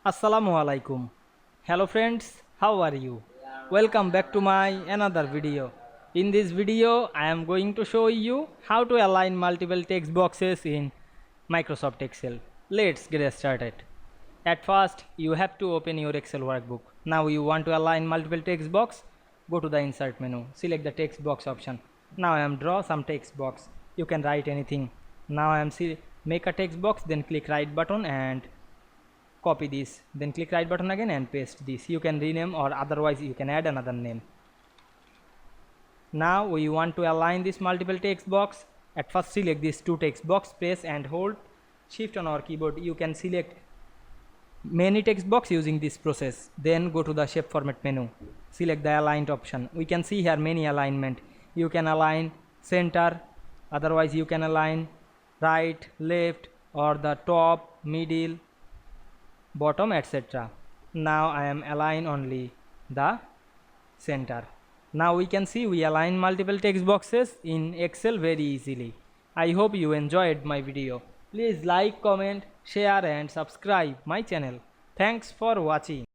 Assalamu Walaikum. Hello friends, how are you? Welcome back to my another video. In this video, I am going to show you how to align multiple text boxes in Microsoft Excel. Let's get started. At first, you have to open your Excel workbook. Now you want to align multiple text box, go to the insert menu, select the text box option. Now I am draw some text box. You can write anything. Now I am make a text box, then click right button and copy this, then click right button again and paste this. You can rename or otherwise you can add another name. Now we want to align this multiple text box. At first select these two text box, press and hold shift on our keyboard. You can select many text box using this process. Then go to the shape format menu, select the aligned option. We can see here many alignment. You can align center, otherwise you can align right, left, or the top, middle, bottom, etc. Now I am align only the center. Now we can see we align multiple text boxes in Excel very easily. I hope you enjoyed my video. Please like, comment, share and subscribe my channel. Thanks for watching.